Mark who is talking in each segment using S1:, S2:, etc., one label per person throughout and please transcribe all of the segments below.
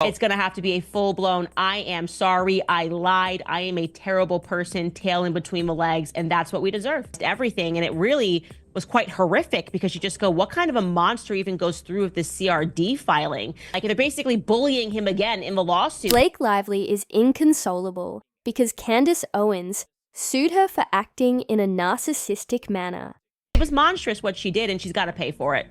S1: It's going to have to be a full-blown, I am sorry, I lied, I am a terrible person, tail in between the legs, and that's what we deserve. Everything. And it really was quite horrific because you just go, what kind of a monster even goes through with this CRD filing? Like, they're basically bullying him again in the lawsuit.
S2: Blake Lively is inconsolable because Candace Owens sued her for acting in a narcissistic manner.
S1: It was monstrous what she did, and she's got to pay for it.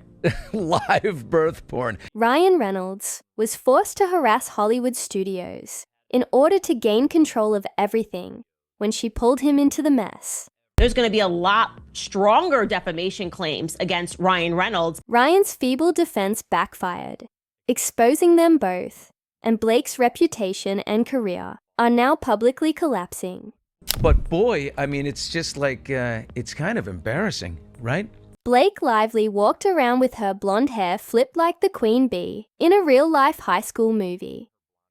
S3: Live birth porn.
S2: Ryan Reynolds was forced to harass Hollywood studios in order to gain control of everything when she pulled him into the mess.
S1: There's going to be a lot stronger defamation claims against Ryan Reynolds.
S2: Ryan's feeble defense backfired, exposing them both, and Blake's reputation and career are now publicly collapsing.
S3: But boy, I mean, it's just like, it's kind of embarrassing, right?
S2: Blake Lively walked around with her blonde hair flipped like the queen bee in a real-life high school movie,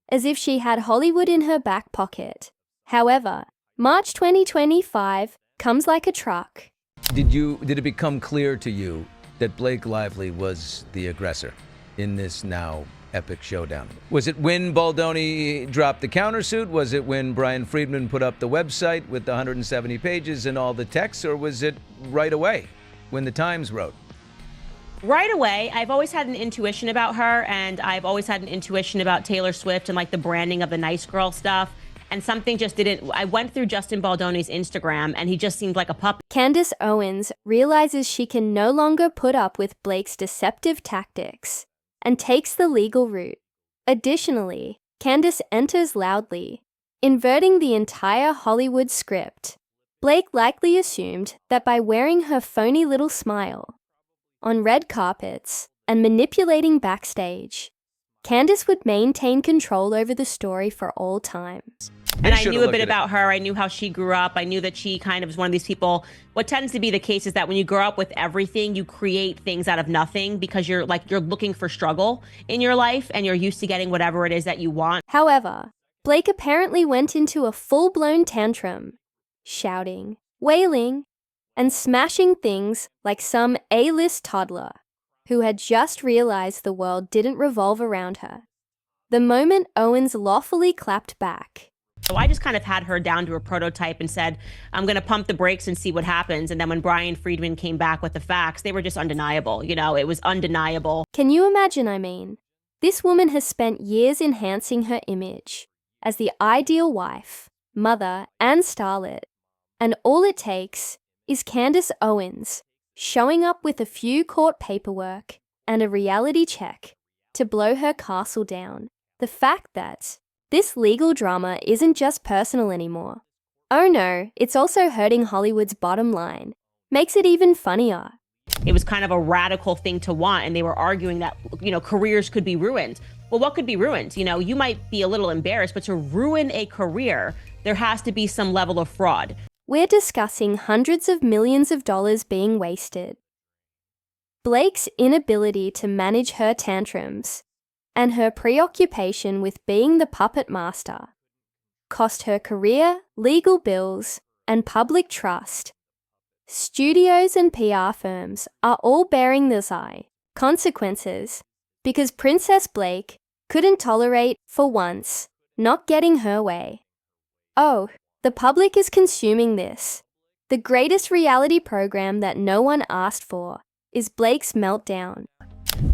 S2: as if she had Hollywood in her back pocket. However, March 2025 comes like a truck.
S3: Did it become clear to you that Blake Lively was the aggressor in this now epic showdown? Was it when Baldoni dropped the countersuit? Was it when Brian Friedman put up the website with the 170 pages and all the text? Or was it right away when the Times wrote?
S1: Right away. I've always had an intuition about her, and I've always had an intuition about Taylor Swift and like the branding of the nice girl stuff. And something just didn't. I went through Justin Baldoni's Instagram, and he just seemed like a puppet.
S2: Candace Owens realizes she can no longer put up with Blake's deceptive tactics and takes the legal route. Additionally, Candace enters loudly, inverting the entire Hollywood script. Blake likely assumed that by wearing her phony little smile on red carpets and manipulating backstage, Candace would maintain control over the story for all time.
S1: And I knew a bit about her. I knew how she grew up. I knew that she kind of was one of these people. What tends to be the case is that when you grow up with everything, you create things out of nothing because you're looking for struggle in your life and you're used to getting whatever it is that you want.
S2: However, Blake apparently went into a full-blown tantrum, shouting, wailing, and smashing things like some A-list toddler who had just realized the world didn't revolve around her. The moment Owens lawfully clapped back.
S1: So I just kind of had her down to a prototype and said, I'm going to pump the brakes and see what happens. And then when Brian Friedman came back with the facts, they were just undeniable. You know, it was undeniable.
S2: Can you imagine, this woman has spent years enhancing her image as the ideal wife, mother, and starlet. And all it takes is Candace Owens showing up with a few court paperwork and a reality check to blow her castle down. The fact that this legal drama isn't just personal anymore. Oh no, it's also hurting Hollywood's bottom line. Makes it even funnier.
S1: It was kind of a radical thing to want, and they were arguing that, you know, careers could be ruined. Well, what could be ruined? You know, you might be a little embarrassed, but to ruin a career, there has to be some level of fraud.
S2: We're discussing hundreds of millions of dollars being wasted. Blake's inability to manage her tantrums and her preoccupation with being the puppet master cost her career, legal bills, and public trust. Studios and PR firms are all bearing this consequences because Princess Blake couldn't tolerate, for once, not getting her way. Oh, the public is consuming this. The greatest reality program that no one asked for is Blake's meltdown.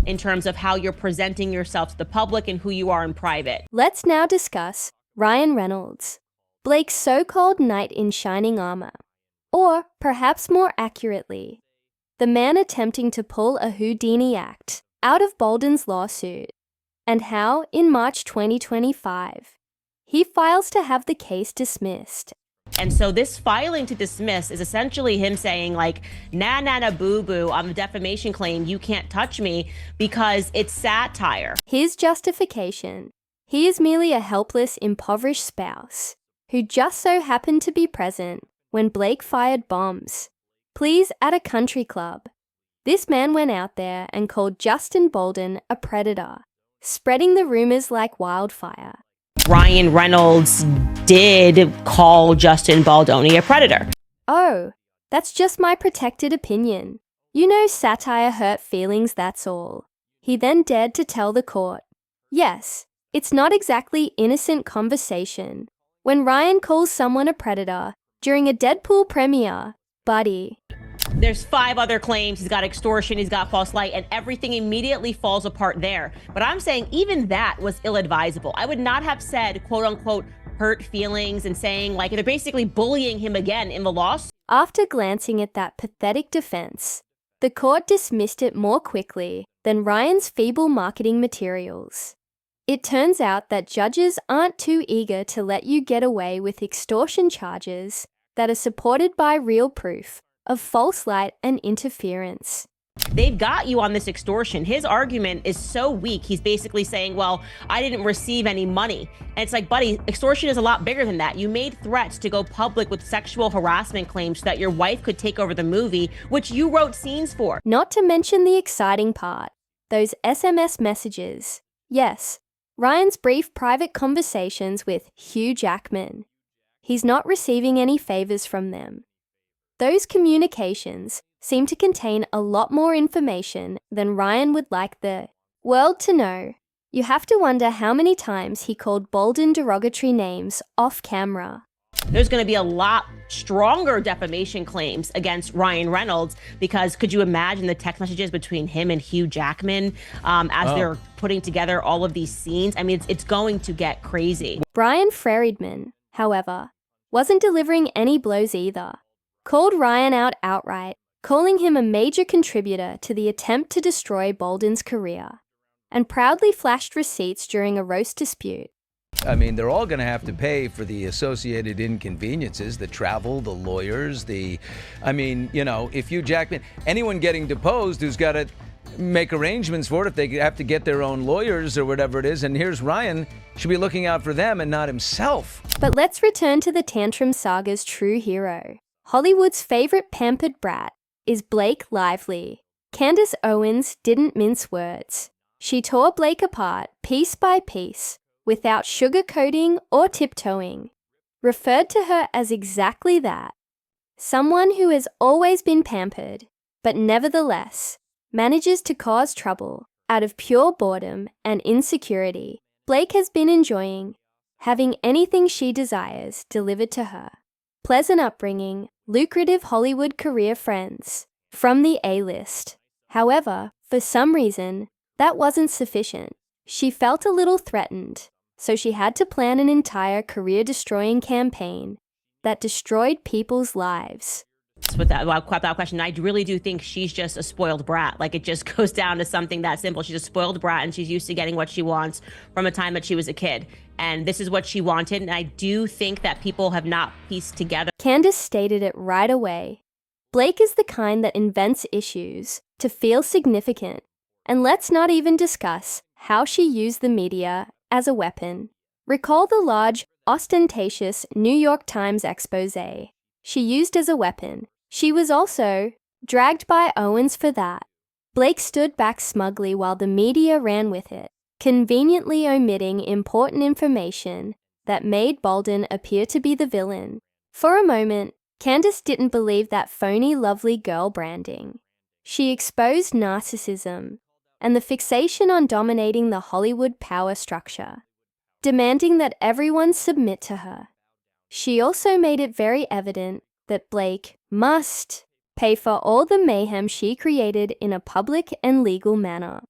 S1: In terms of how you're presenting yourself to the public and who you are in private.
S2: Let's now discuss Ryan Reynolds, Blake's so-called knight in shining armor. Or, perhaps more accurately, the man attempting to pull a Houdini act out of Bolden's lawsuit, and how, in March 2025, he files to have the case dismissed.
S1: And so this filing to dismiss is essentially him saying like, nah, boo-boo, on the defamation claim, you can't touch me because it's satire.
S2: His justification: he is merely a helpless, impoverished spouse who just so happened to be present when Blake fired bombs, please, at a country club. This man went out there and called Justin Bolden a predator, spreading the rumors like wildfire.
S1: Ryan Reynolds did call Justin Baldoni a predator.
S2: Oh, that's just my protected opinion. You know, satire hurt feelings, that's all. He then dared to tell the court, yes, It's not exactly innocent conversation when Ryan calls someone a predator during a Deadpool premiere. Buddy.
S1: There's 5 other claims. He's got extortion, he's got false light, and everything immediately falls apart there. But I'm saying even that was ill-advisable. I would not have said, quote unquote, hurt feelings and saying, like, they're basically bullying him again in the lawsuit.
S2: After glancing at that pathetic defense, the court dismissed it more quickly than Ryan's feeble marketing materials. It turns out that judges aren't too eager to let you get away with extortion charges that are supported by real proof of false light and interference.
S1: They've got you on this extortion. His argument is so weak. He's basically saying, well, I didn't receive any money. And it's like, buddy, extortion is a lot bigger than that. You made threats to go public with sexual harassment claims so that your wife could take over the movie, which you wrote scenes for.
S2: Not to mention the exciting part, those SMS messages. Yes, Ryan's brief private conversations with Hugh Jackman. He's not receiving any favors from them. Those communications seem to contain a lot more information than Ryan would like the world to know. You have to wonder how many times he called Bolden derogatory names off camera.
S1: There's going to be a lot stronger defamation claims against Ryan Reynolds because could you imagine the text messages between him and Hugh Jackman they're putting together all of these scenes? I mean, it's going to get crazy.
S2: Brian Friedman, however, wasn't delivering any blows either. Called Ryan out outright, calling him a major contributor to the attempt to destroy Bolden's career, and proudly flashed receipts during a roast dispute.
S3: I mean, they're all going to have to pay for the associated inconveniences, the travel, the lawyers, if Hugh Jackman, anyone getting deposed who's got to make arrangements for it if they have to get their own lawyers or whatever it is. And here's Ryan, should be looking out for them and not himself.
S2: But let's return to the tantrum saga's true hero. Hollywood's favorite pampered brat is Blake Lively. Candace Owens didn't mince words. She tore Blake apart piece by piece, without sugarcoating or tiptoeing, referred to her as exactly that. Someone who has always been pampered, but nevertheless manages to cause trouble out of pure boredom and insecurity. Blake has been enjoying having anything she desires delivered to her. Pleasant upbringing, lucrative Hollywood career friends, from the A-list. However, for some reason, that wasn't sufficient. She felt a little threatened, so she had to plan an entire career-destroying campaign that destroyed people's lives.
S1: Without question, I really do think she's just a spoiled brat. Like, it just goes down to something that simple. She's a spoiled brat, and she's used to getting what she wants from a time that she was a kid. And this is what she wanted, and I do think that people have not pieced together.
S2: Candace stated it right away. Blake is the kind that invents issues to feel significant. And let's not even discuss how she used the media as a weapon. Recall the large, ostentatious New York Times expose she used as a weapon. She was also dragged by Owens for that. Blake stood back smugly while the media ran with it, conveniently omitting important information that made Bolden appear to be the villain. For a moment, Candace didn't believe that phony lovely girl branding. She exposed narcissism and the fixation on dominating the Hollywood power structure, demanding that everyone submit to her. She also made it very evident that Blake must pay for all the mayhem she created in a public and legal manner.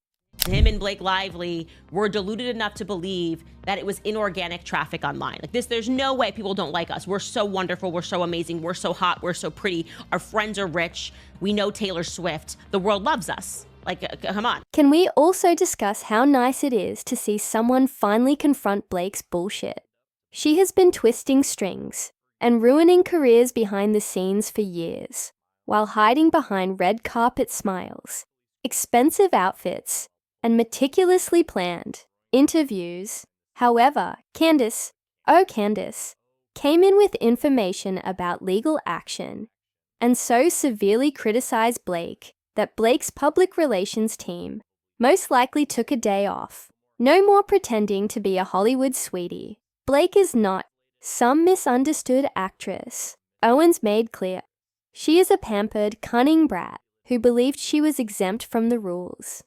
S1: Him and Blake Lively were deluded enough to believe that it was inorganic traffic online. Like this, there's no way people don't like us. We're so wonderful. We're so amazing. We're so hot. We're so pretty. Our friends are rich. We know Taylor Swift. The world loves us. Like, come on.
S2: Can we also discuss how nice it is to see someone finally confront Blake's bullshit? She has been twisting strings and ruining careers behind the scenes for years, while hiding behind red carpet smiles, expensive outfits, and meticulously planned interviews. However, Candace came in with information about legal action and so severely criticized Blake that Blake's public relations team most likely took a day off. No more pretending to be a Hollywood sweetie. Blake is not some misunderstood actress. Owens made clear. She is a pampered, cunning brat who believed she was exempt from the rules.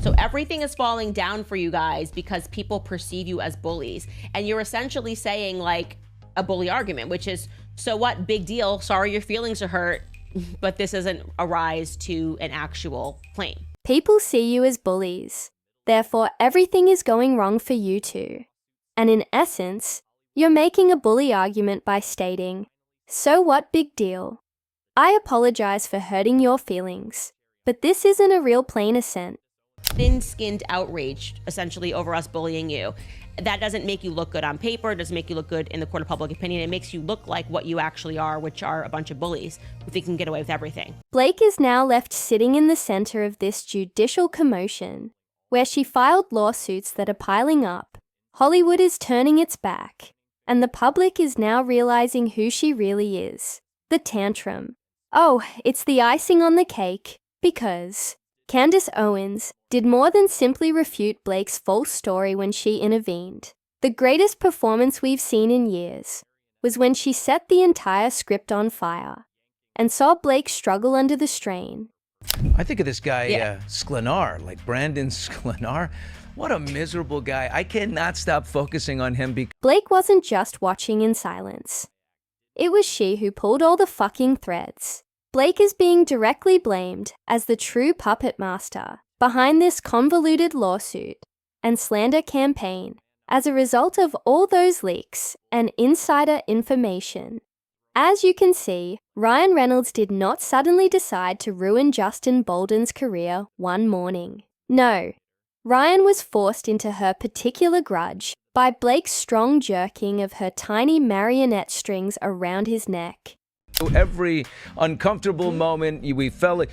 S1: So everything is falling down for you guys because people perceive you as bullies. And you're essentially saying like a bully argument, which is, so what, big deal, sorry your feelings are hurt, but this isn't a rise to an actual claim.
S2: People see you as bullies. Therefore, everything is going wrong for you too. And in essence, you're making a bully argument by stating, so what, big deal? I apologize for hurting your feelings, but this isn't a real plain assent.
S1: Thin-skinned outrage, essentially, over us bullying you. That doesn't make you look good on paper, it doesn't make you look good in the court of public opinion. It makes you look like what you actually are, which are a bunch of bullies who think can get away with everything.
S2: Blake is now left sitting in the center of this judicial commotion, where she filed lawsuits that are piling up. Hollywood is turning its back, and the public is now realizing who she really is. The tantrum. Oh, it's the icing on the cake, because Candace Owens did more than simply refute Blake's false story when she intervened. The greatest performance we've seen in years was when she set the entire script on fire and saw Blake struggle under the strain.
S3: I think of this guy, Sklenar, like Brandon Sklenar. What a miserable guy. I cannot stop focusing on him because
S2: Blake wasn't just watching in silence. It was she who pulled all the fucking threads. Blake is being directly blamed as the true puppet master behind this convoluted lawsuit and slander campaign as a result of all those leaks and insider information. As you can see, Ryan Reynolds did not suddenly decide to ruin Justin Bolden's career one morning. No, Ryan was forced into her particular grudge by Blake's strong jerking of her tiny marionette strings around his neck.
S3: every uncomfortable moment we felt like,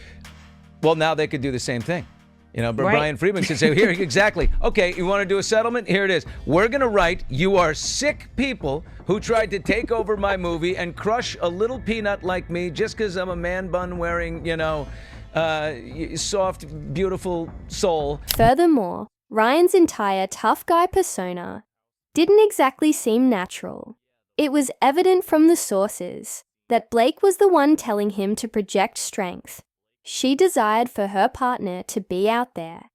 S3: well, now they could do the same thing. You know, but
S1: Right.
S3: Brian Friedman could say, here, exactly. Okay, you want to do a settlement? Here it is. We're going to write, you are sick people who tried to take over my movie and crush a little peanut like me just because I'm a man bun wearing, soft, beautiful soul.
S2: Furthermore, Ryan's entire tough guy persona didn't exactly seem natural. It was evident from the sources that Blake was the one telling him to project strength. She desired for her partner to be out there,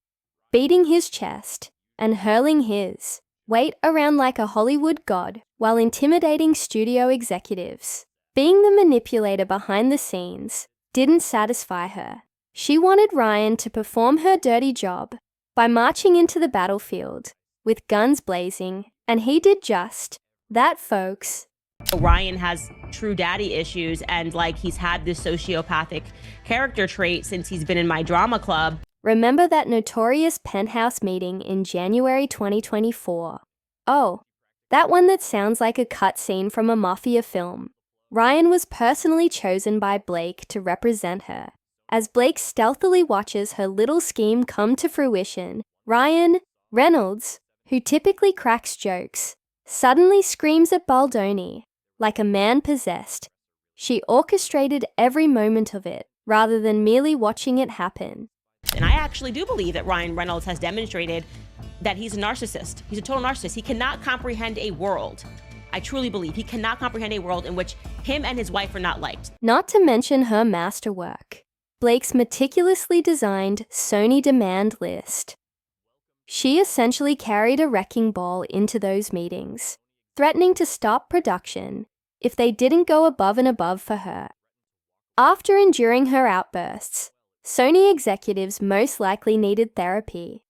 S2: beating his chest and hurling his weight around like a Hollywood god while intimidating studio executives. Being the manipulator behind the scenes didn't satisfy her. She wanted Ryan to perform her dirty job by marching into the battlefield with guns blazing, and he did just that, folks.
S1: Ryan has true daddy issues, and he's had this sociopathic character trait since he's been in my drama club.
S2: Remember that notorious penthouse meeting in January 2024? Oh, that one that sounds like a cutscene from a mafia film. Ryan was personally chosen by Blake to represent her. As Blake stealthily watches her little scheme come to fruition, Ryan Reynolds, who typically cracks jokes, suddenly screams at Baldoni like a man possessed. She orchestrated every moment of it, rather than merely watching it happen.
S1: And I actually do believe that Ryan Reynolds has demonstrated that he's a narcissist. He's a total narcissist. He cannot comprehend a world. I truly believe he cannot comprehend a world in which him and his wife are not liked.
S2: Not to mention her masterwork, Blake's meticulously designed Sony demand list. She essentially carried a wrecking ball into those meetings, threatening to stop production if they didn't go above and above for her. After enduring her outbursts, Sony executives most likely needed therapy,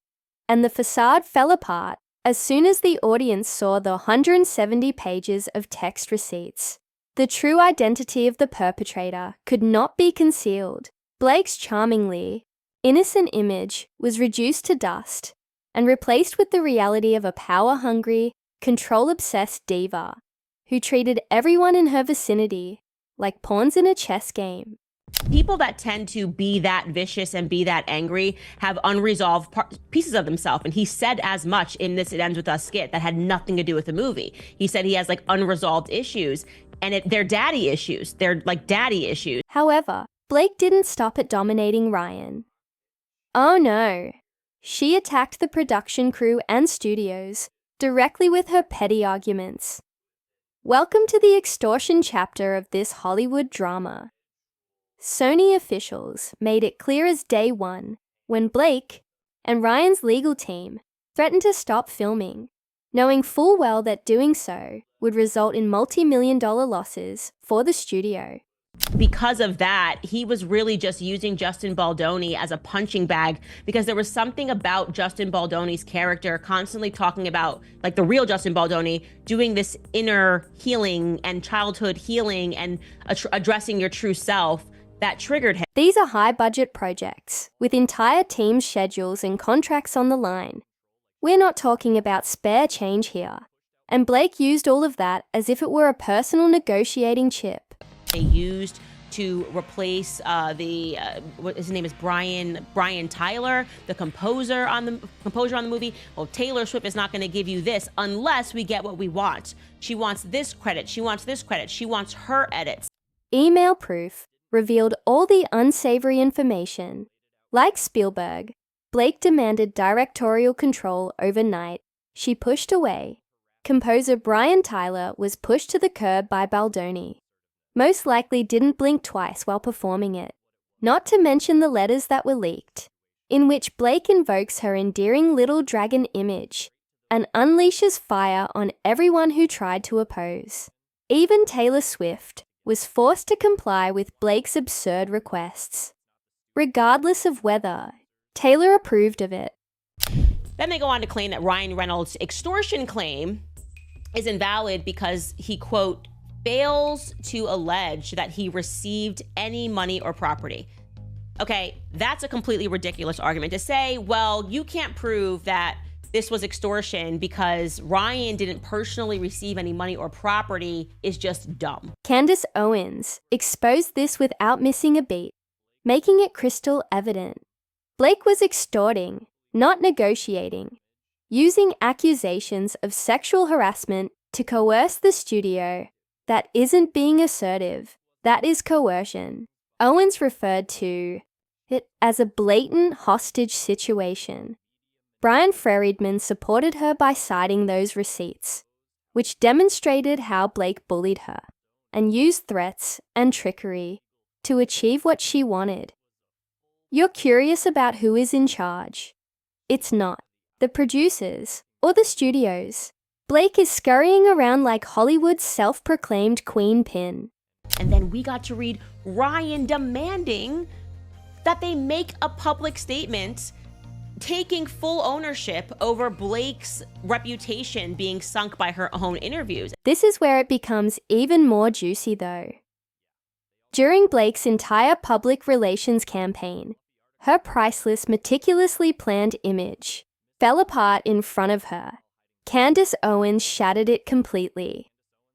S2: and the facade fell apart as soon as the audience saw the 170 pages of text receipts. The true identity of the perpetrator could not be concealed. Blake's charmingly innocent image was reduced to dust and replaced with the reality of a power-hungry, control-obsessed diva who treated everyone in her vicinity like pawns in a chess game.
S1: People that tend to be that vicious and be that angry have unresolved pieces of themselves. And he said as much in this It Ends With Us skit that had nothing to do with the movie. He said he has unresolved issues, and they're daddy issues. They're daddy issues.
S2: However, Blake didn't stop at dominating Ryan. Oh no. She attacked the production crew and studios directly with her petty arguments. Welcome to the extortion chapter of this Hollywood drama. Sony officials made it clear as day one when Blake and Ryan's legal team threatened to stop filming, knowing full well that doing so would result in multi-million-dollar losses for the studio.
S1: Because of that, he was really just using Justin Baldoni as a punching bag, because there was something about Justin Baldoni's character constantly talking about, like the real Justin Baldoni, doing this inner healing and childhood healing and addressing your true self that triggered him.
S2: These are high-budget projects with entire team schedules and contracts on the line. We're not talking about spare change here. And Blake used all of that as if it were a personal negotiating chip.
S1: They used to replace what his name is, Brian Tyler, the composer on the movie. Well, Taylor Swift is not going to give you this unless we get what we want. She wants this credit. She wants this credit. She wants her edits.
S2: Email proof revealed all the unsavory information. Like Spielberg, Blake demanded directorial control overnight. She pushed away. Composer Brian Tyler was pushed to the curb by Baldoni. Most likely didn't blink twice while performing it. Not to mention the letters that were leaked, in which Blake invokes her endearing little dragon image and unleashes fire on everyone who tried to oppose. Even Taylor Swift was forced to comply with Blake's absurd requests, regardless of whether Taylor approved of it.
S1: Then they go on to claim that Ryan Reynolds' extortion claim is invalid because he, quote, fails to allege that he received any money or property. Okay, that's a completely ridiculous argument to say, well, you can't prove that this was extortion because Ryan didn't personally receive any money or property is just dumb.
S2: Candace Owens exposed this without missing a beat, making it crystal evident. Blake was extorting, not negotiating, using accusations of sexual harassment to coerce the studio. That isn't being assertive. That is coercion. Owens referred to it as a blatant hostage situation. Brian Friedman supported her by citing those receipts, which demonstrated how Blake bullied her and used threats and trickery to achieve what she wanted. You're curious about who is in charge. It's not the producers or the studios. Blake is scurrying around like Hollywood's self-proclaimed queen pin.
S1: And then we got to read Ryan demanding that they make a public statement taking full ownership over Blake's reputation being sunk by her own interviews.
S2: This is where it becomes even more juicy though. During Blake's entire public relations campaign, her priceless, meticulously planned image fell apart in front of her. Candace Owens shattered it completely.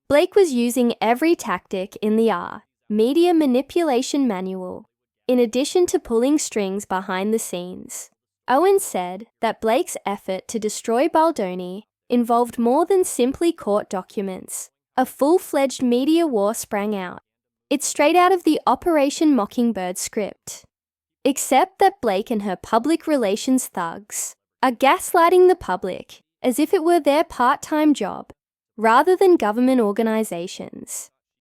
S2: Blake was using every tactic in the media manipulation manual, in addition to pulling strings behind the scenes. Owens said that Blake's effort to destroy Baldoni involved more than simply court documents. A full-fledged media war sprang out. It's straight out of the Operation Mockingbird script. Except that Blake and her public relations thugs are gaslighting the public as if it were their part-time job, rather than government organizations.